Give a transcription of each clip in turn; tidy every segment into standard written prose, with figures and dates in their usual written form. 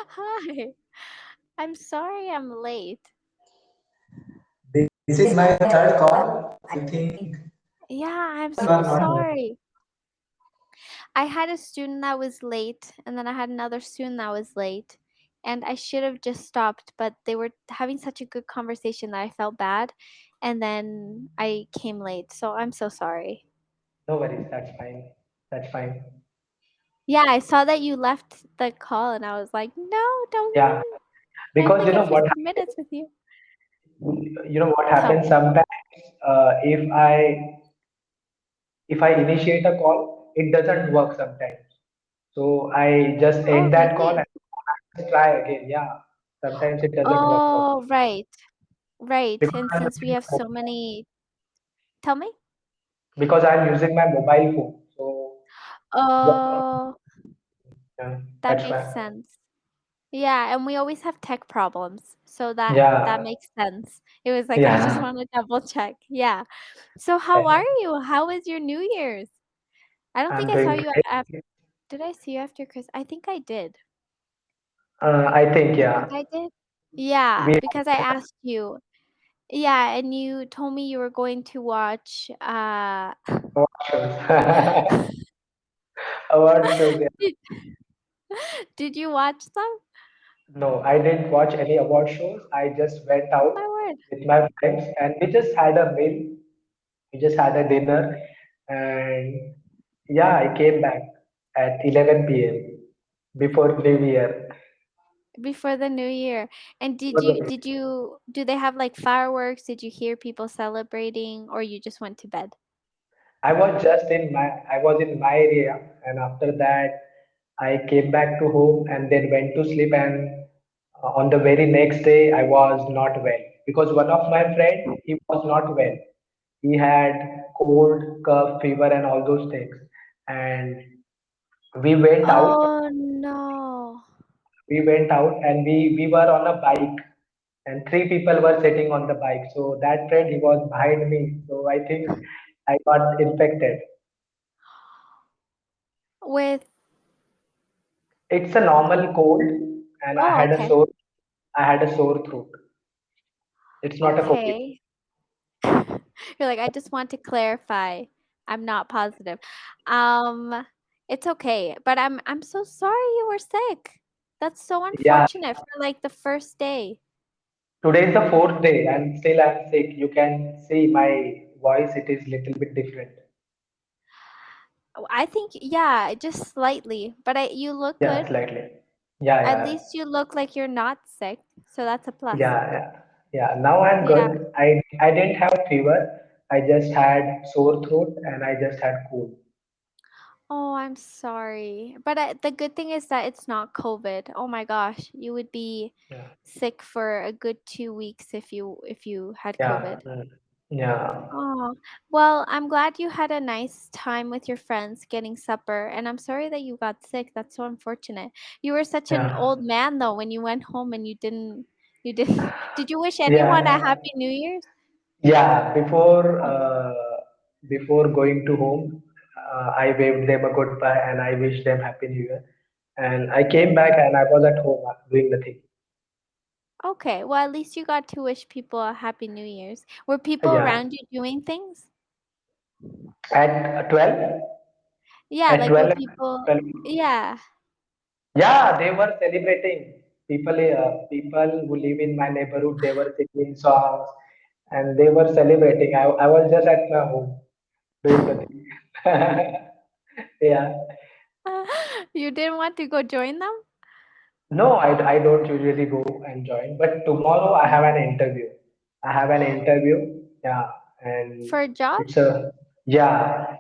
Hi. I'm sorry I'm late. This is my third call. I think Yeah, I'm you so are not there. sorry. I had a student that was late, and then I had another student that was late. And I should have just stopped, but they were having such a good conversation that I felt bad. And then I came late. So I'm so sorry. No worries, that's fine. That's fine. Yeah, I saw that you left the call, and I was like, no, don't Yeah, leave. I have because like a 15 minutes with you. what Tell happens me. sometimes if I initiate a call, it doesn't work sometimes. So I just Oh, end that call really? and just try again. Yeah, sometimes it doesn't work for me Oh, right. Right. because And I'm since we using have my so many, tell me. because I'm using my mobile phone. So yeah, Oh, yeah, that that's makes why. sense. Yeah, and we always have tech problems. So that Yeah, makes sense. It was like I just yeah. want to double check. Yeah. So how are you? How was your New Year's? I don't think I'm I saw doing you great. after. Did I see you after Chris? I think I did. I think I think yeah. I did. Yeah, We because I asked you. Yeah, and you told me you were going to watch award shows. Award shows. Yeah. did, did you watch them? No, I didn't watch any award shows. I just went Oh out my word. with my friends and we just had a meal. We just had a dinner, and yeah, I came back at 11 p.m. before New Year. Before the new year. And It was a- do they have like fireworks? Did you hear people celebrating or you just went to bed? I was in my area, and after that, I came back to home and then went to sleep. And on the very next day, I was not well because one of my friend he was not well. He had cold, cough, fever, and all those things. And we went out. Oh no. We went out, and we were on a bike, and three people were sitting on the bike. So that friend he was behind me. So I think I got infected. With It's a normal cold, and oh okay. I had a sore throat. It's not a COVID. Okay. You're like, I just want to clarify. I'm not positive. Um, it's okay, but I'm so sorry you were sick. That's so Yeah, unfortunate for like the first day. today is the fourth day, and still I'm sick. You can see my voice; it is little bit different. Oh, I think yeah, just slightly, but you look Yeah, good. slightly. Yeah, At yeah, least you look like you're not sick, so that's a plus. yeah, yeah, yeah. Now I'm Yeah. good. I didn't have fever. I just had sore throat, and I just had cold. Oh, I'm sorry. But the good thing is that it's not COVID. Oh my gosh, you would be Yeah, sick for a good 2 weeks if you had yeah, COVID. yeah, Oh, well, I'm glad you had a nice time with your friends getting supper, and I'm sorry that you got sick. That's so unfortunate. You were such an yeah, old man though when you went home and you didn't did you wish anyone a yeah. happy New Year's? Yeah, Oh, before going to home, I waved them a goodbye and I wished them Happy New Year. And I came back and I was at home doing nothing. okay. Well, at least you got to wish people a happy New Year's. Were people Yeah, around you doing things? at 12, Yeah, at like were 12, people 12. yeah. Yeah, they were celebrating. People who live in my neighborhood, they were singing songs and they were celebrating. I was just at my home doing nothing. Yeah. You didn't want to go join them? No, I don't usually go and join, but tomorrow I have an interview. I have an interview, yeah, and For a job? it's a, yeah,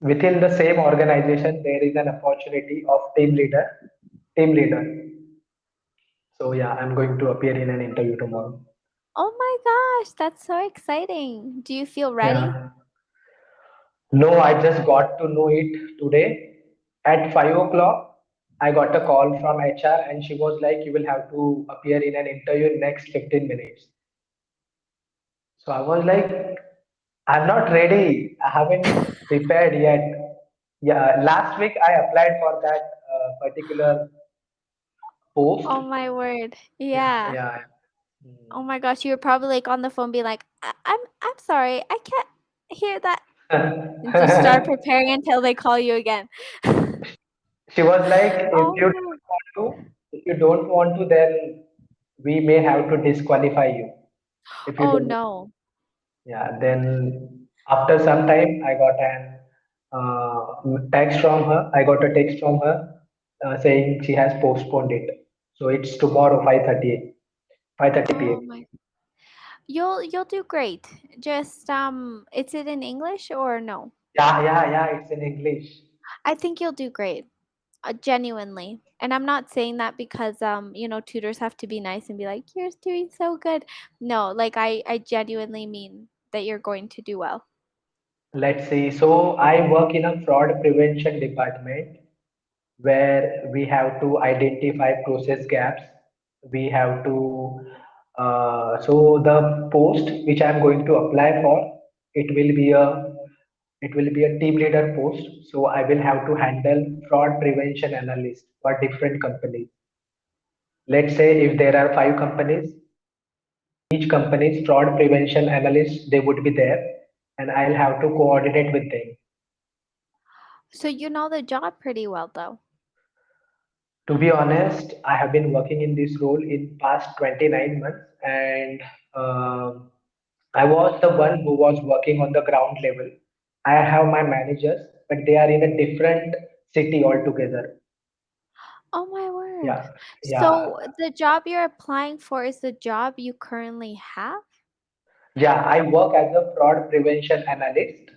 within the same organization, there is an opportunity of team leader. So yeah, I'm going to appear in an interview tomorrow. Oh my gosh, that's so exciting. Do you feel ready? Yeah. No, I just got to know it today at 5 o'clock. I got a call from HR and she was like, you will have to appear in an interview in next 15 minutes. So I was like, I'm not ready. I haven't prepared yet. Yeah, last week I applied for that particular post. Oh my word. Yeah, Yeah. yeah. Oh my gosh, you were probably like on the phone being like, I'm sorry, I can't hear that. And just start Mm. preparing until they call you again. She was like, Oh no. if you don't want to, then we may have to disqualify you. If you Oh don't, no. yeah. Then after some time, I got an text from her. I got a text from her saying she has postponed it. So it's tomorrow 5:30, 5:30 Oh p.m. my. You'll do great. Just is it in English or no? Yeah, yeah, yeah. It's in English. I think you'll do great. Genuinely. And I'm not saying that because tutors have to be nice and be like, "You're doing so good." No, like I genuinely mean that you're going to do well. Let's see. So I work in a fraud prevention department where we have to identify process gaps. We have to, so the post which I'm going to apply for, it will be a, it will be a team leader post. So I will have to handle fraud prevention analyst for different companies. Let's say if there are 5 companies, each company's fraud prevention analyst, they would be there, and I'll have to coordinate with them. So you know the job pretty well though. To be honest, I have been working in this role in past 29 months, and um I was the one who was working on the ground level. I have my managers, but they are in a different city altogether. Oh my word. Yeah, yeah, So the job you're applying for is the job you currently have? yeah. I work as a fraud prevention analyst,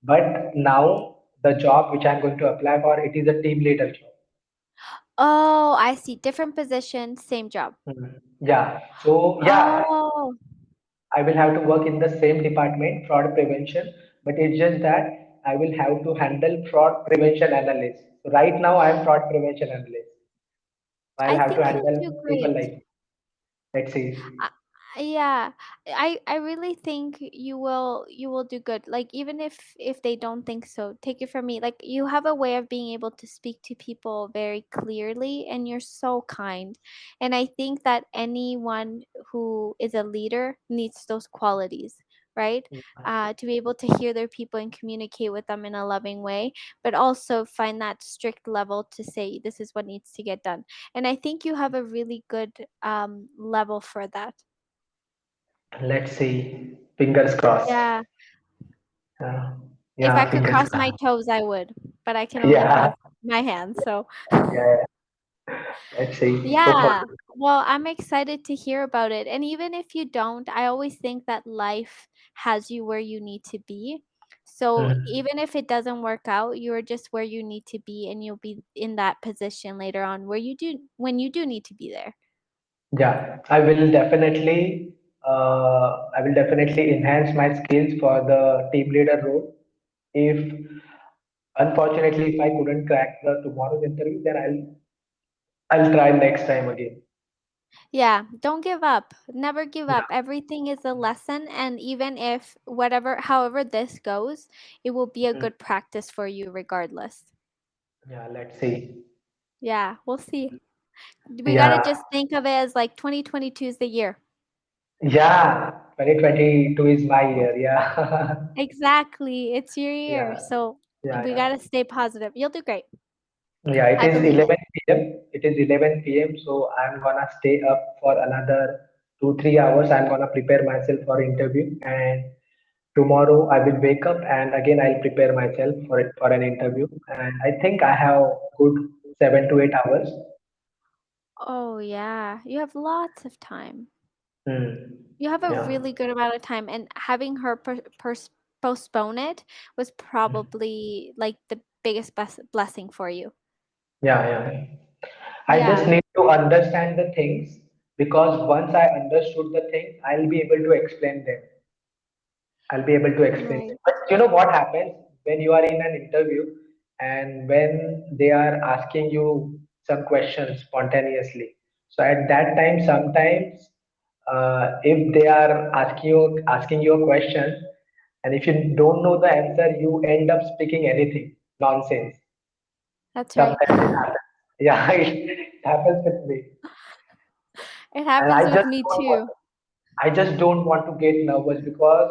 but now the job which I'm going to apply for, it is a team leader job. Oh, I see. Different position, same job. Mhm. Yeah. So yeah, Oh, I will have to work in the same department, fraud prevention, but it's just that I will have to handle fraud prevention analyst. So right now I am fraud prevention analyst. I'll I have to think you'll handle do people great. like, let's see. Uh, yeah, I really think you will do good. Like even if they don't think so, take it from me. Like you have a way of being able to speak to people very clearly, and you're so kind. And I think that anyone who is a leader needs those qualities, right? To be able to hear their people and communicate with them in a loving way, but also find that strict level to say this is what needs to get done. And I think you have a really good level for that. Let's see. Fingers crossed. Yeah. Uh, If I yeah, could fingers cross my crossed. toes, I would, but I can only Yeah, cross my hands. So, yeah. Let's see. Hope for yeah. Well, I'm excited to hear about it. And even if you don't, I always think that life has you where you need to be. So, Mhm. even if it doesn't work out, you're just where you need to be and you'll be in that position later on where you do when you do need to be there. Yeah, I will definitely enhance my skills for the team leader role. If unfortunately, if I couldn't crack the tomorrow's interview, then I'll try next time again. Yeah, don't give up. Never give Yeah, up. Everything is a lesson, and even if however this goes, it will be a mm, good practice for you regardless. yeah. Let's see. Yeah, we'll see. We got to Yeah, just think of it as like 2022 is the year. yeah. 2022 is my year. Yeah, Exactly. It's your year. yeah, So yeah, we yeah. got to stay positive. You'll do great. Yeah, it I is believe it. 11 p.m. It is 11 p.m. So I'm gonna stay up for another 2 3 hours. I'm gonna prepare myself for interview, and tomorrow I will wake up and again I'll prepare myself for it for an interview. And I think I have good 7 to 8 hours. Oh, yeah. You have lots of time. Hmm. You have a Yeah. really good amount of time, and having her postpone it was Hmm. probably like the biggest blessing for you. Yeah, yeah. I just Yeah, need to understand the things because once I understood the things, I'll be able to explain them. I'll be able to explain right. them. But you know what happens when you are in an interview and when they are asking you some questions spontaneously. So at that time, sometimes if they are asking you a question, and if you don't know the answer, you end up speaking anything nonsense. That's right. Sometimes it happens. Yeah, it happens with me, It and happens with me too. I just don't want to get nervous because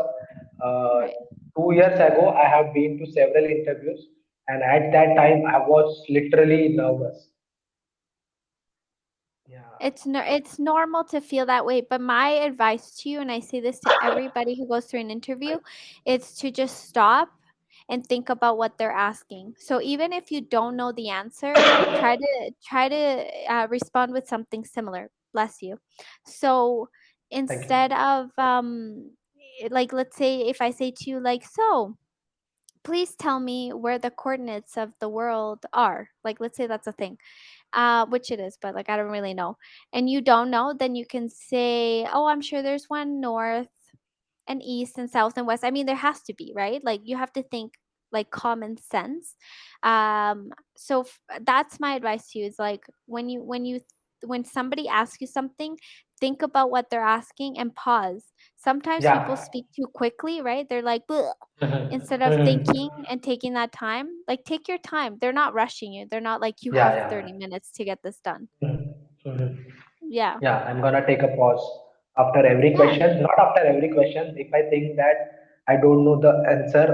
uh, Right. 2 years ago I have been to several interviews, and at that time I was literally nervous. Yeah, It's normal to feel that way, but my advice to you, and I say this to everybody who goes through an interview, is to just stop and think about what they're asking. So even if you don't know the answer, try to respond with something similar. Bless you. So thank you. instead of like let's say if I say to you like, so please tell me where the coordinates of the world are. Like let's say that's a thing, which it is, but like I don't really know, and you don't know, then you can say, "Oh, I'm sure there's one north and east and south and west." I mean, there has to be, right? Like you have to think like common sense. So that's my advice to you. Is like when somebody asks you something, think about what they're asking and pause. Sometimes people Yeah. speak too quickly, right? They're like, "Bleh," Mhm. instead of Mhm. thinking and taking that time. Like take your time. They're not rushing you. They're not like you Yeah, have yeah. 30 minutes to get this done. Mhm. Mhm. Yeah. Yeah, I'm gonna take a pause after every Yeah. question. Not after every question. If I think that I don't know the answer,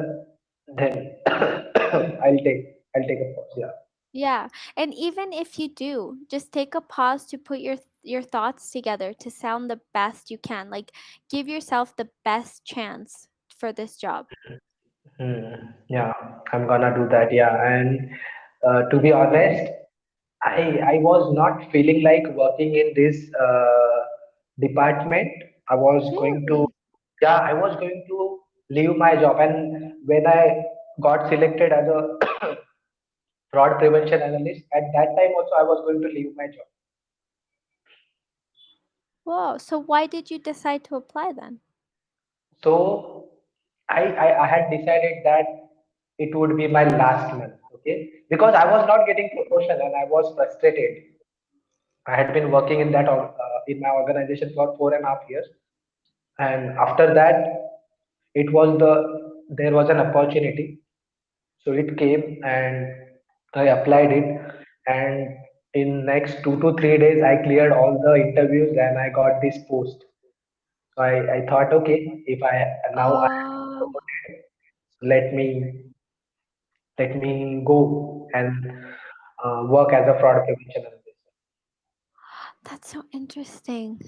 then I'll take a pause. Yeah. Yeah. And even if you do, just take a pause to put your thoughts together to sound the best you can. Like give yourself the best chance for this job. Yeah, I'm gonna do that. Yeah, and to be honest, I was not feeling like working in this department. I was going to, Really? yeah, I was going to leave my job, and when I got selected as a fraud prevention analyst, at that time also I was going to leave my job. Whoa. So why did you decide to apply then? So I had decided that it would be my last month, okay, because I was not getting promotion and I was frustrated. I had been working in in my organization for 4.5 years, and after that, there was an opportunity, so it came and I applied it, and in next 2 to 3 days, I cleared all the interviews and I got this post. So I thought, okay, if I now I am Oh, promoted, so let me go and work as a fraud prevention analyst. that's so interesting.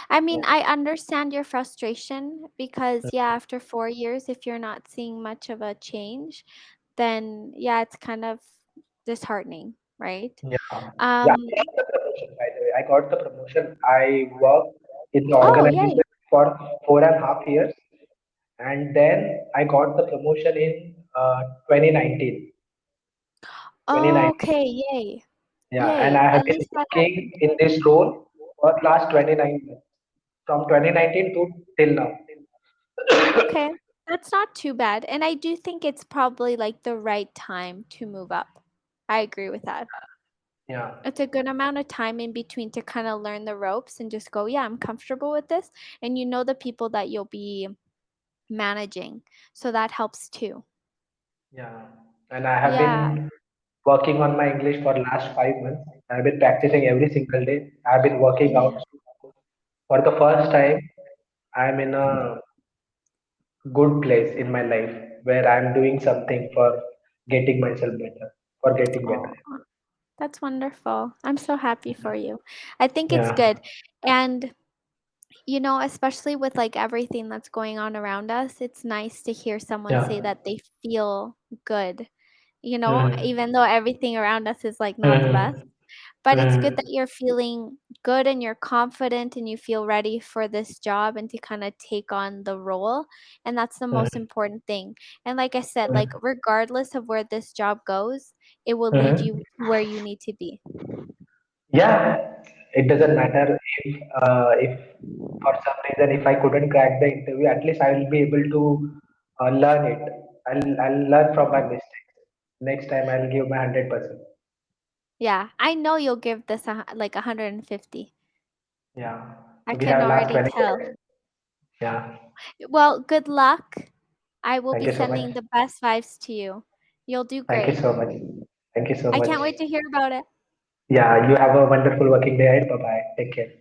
I mean, Yeah. I understand your frustration because, yeah, after 4 years, if you're not seeing much of a change, then yeah, it's kind of disheartening, right? Yeah. Yeah, Um, I got the promotion, by the way. I got the promotion. I worked in the oh, organization yay. for 4.5 years, and then I got the promotion in 2019. 2019. Okay, yay. Yeah, and Yay. I have At been least that working in this role for last 29 months, from 2019 to till now. okay. That's not too bad. And I do think it's probably like the right time to move up. I agree with that. Yeah, It's a good amount of time in between to kind of learn the ropes and just go, yeah, I'm comfortable with this. And you know the people that you'll be managing. So that helps too. yeah. And I have Yeah. been working on my English for last 5 months. I've been practicing every single day. I've been working out. Yeah. For the first time, I'm in a good place in my life where I'm doing something for getting myself better, for getting better. Oh, that's wonderful. I'm so happy for you. I think it's Yeah, good. And especially with like everything that's going on around us, it's nice to hear someone say yeah. that they feel good, Hmm. even though everything around us is like not the best. Hmm. But it's good Hmm. that you're feeling good and you're confident and you feel ready for this job and to kind of take on the role. And that's the most Hmm. important thing. And like I said, like regardless of where this job goes, it will lead Hmm. you to where you need to be. Yeah, it doesn't matter if for some reason if I couldn't crack the interview, at least I will be able to learn it. I'll learn from my mistakes. Next time I'll give my 100%. Yeah, I know you'll give this like 150. Yeah. I So we can have last already 20 tell. minutes. Yeah. Well, good luck. I will Thank be you so much. sending the best vibes to you. You'll do Thank you great. so much. Thank you so I much. can't wait to hear about it. Yeah, you have a wonderful working day ahead. Bye bye. Take care.